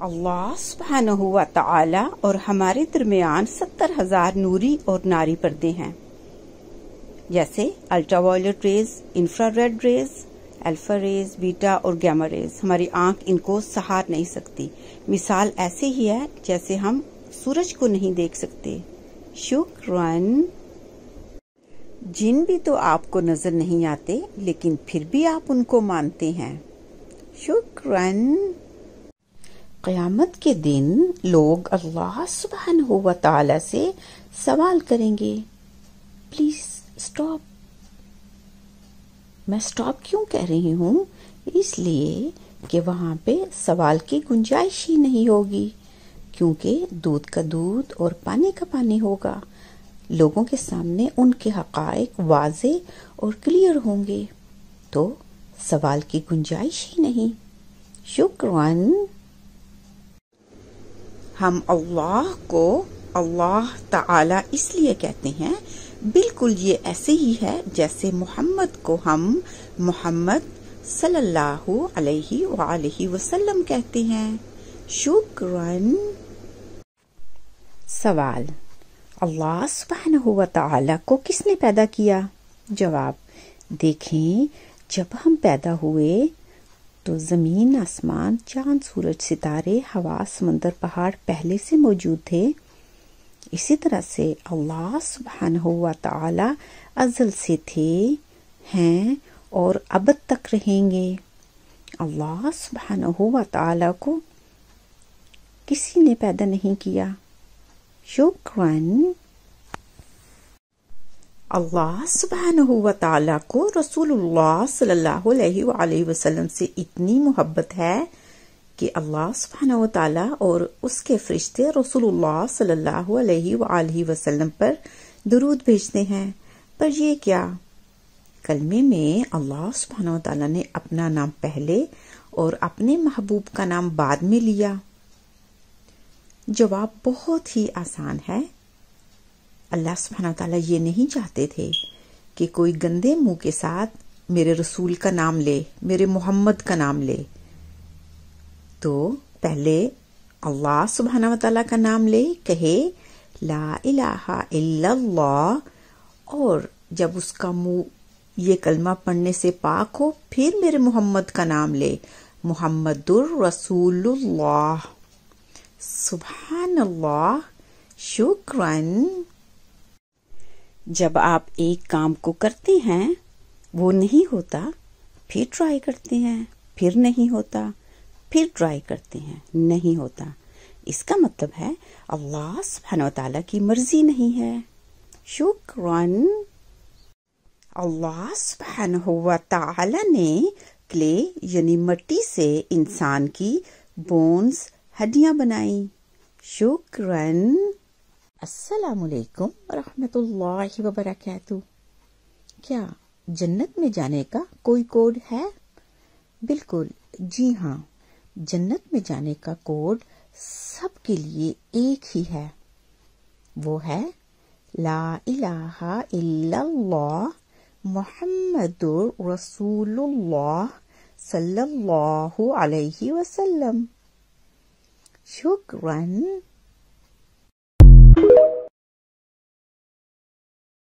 اللہ سبحانہ و تعالی اور ہمارے درمیان 70,000 نوری اور ناری پردے ہیں، جیسے ultraviolet rays, infrared rays, alpha rays, beta اور گیما ریز۔ ہماری آنکھ ان کو سہار نہیں سکتی۔ مثال ایسے ہی ہے جیسے ہم سورج کو نہیں دیکھ سکتے۔ شکراً۔ جن بھی تو آپ کو نظر نہیں آتے لیکن پھر بھی آپ ان کو مانتے ہیں۔ شکراً۔ قیامت کے دن لوگ اللہ سبحانہ و تعالی سے سوال کریں گے، پلیز اسٹاپ۔ میں اسٹاپ کیوں کہہ رہی ہوں؟ اس لیے کہ وہاں پہ سوال کی گنجائش ہی نہیں ہوگی، کیونکہ دودھ کا دودھ اور پانی کا پانی ہوگا۔ لوگوں کے سامنے ان کے حقائق واضح اور کلیئر ہوں گے، تو سوال کی گنجائش ہی نہیں۔ شکراً۔ ہم اللہ کو اللہ تعالی اس لیے کہتے ہیں، بالکل یہ ایسے ہی ہے جیسے محمد کو ہم محمد صلی اللہ علیہ وآلہ وسلم کہتے ہیں۔ شکراً۔ سوال: اللہ سبحانہ و تعالی کو کس نے پیدا کیا؟ جواب: دیکھیں، جب ہم پیدا ہوئے تو زمین، آسمان، چاند، سورج، ستارے، ہوا، سمندر، پہاڑ پہلے سے موجود تھے۔ اسی طرح سے اللہ سبحانہ و تعالی ازل سے تھے، ہیں اور ابد تک رہیں گے۔ اللہ سبحانہ و تعالی کو کسی نے پیدا نہیں کیا۔ شکراً۔ اللہ سبحانہ و تعالی کو رسول اللہ صلی اللہ علیہ وآلہ وسلم سے اتنی محبت ہے کہ اللہ سبحانہ و تعالی اور اس کے فرشتے رسول اللہ صلی اللہ علیہ وآلہ وسلم پر درود بھیجتے ہیں۔ پر یہ کیا؟ کلمے میں اللہ سبحانہ و تعالی نے اپنا نام پہلے اور اپنے محبوب کا نام بعد میں لیا۔ جواب بہت ہی آسان ہے۔ اللہ سبحانہ و تعالی یہ نہیں چاہتے تھے کہ کوئی گندے منہ کے ساتھ میرے رسول کا نام لے، میرے محمد کا نام لے، تو پہلے اللہ سبحانہ و تعالی کا نام لے، کہے لا الہ الا اللہ، اور جب اس کا منہ یہ کلمہ پڑھنے سے پاک ہو پھر میرے محمد کا نام لے، محمد الرسول اللہ۔ سبحان اللہ۔ شکراً۔ جب آپ ایک کام کو کرتے ہیں وہ نہیں ہوتا، پھر ٹرائی کرتے ہیں، پھر نہیں ہوتا، پھر ٹرائی کرتے ہیں، نہیں ہوتا، اس کا مطلب ہے اللہ سبحانہ وتعالی کی مرضی نہیں ہے۔ شکراً۔ اللہ سبحانہ وتعالی نے کلے یعنی مٹی سے انسان کی بونز، ہڈیاں بنائیں۔ شکراً۔ السلام علیکم ورحمۃ اللہ وبرکاتہ۔ کیا جنت میں جانے کا کوئی کوڈ ہے؟ بالکل، جی ہاں، جنت میں جانے کا کوڈ سب کے لیے ایک ہی ہے، وہ ہے لا الہ الا اللہ محمد رسول اللہ صلی اللہ علیہ وسلم۔ شکراً۔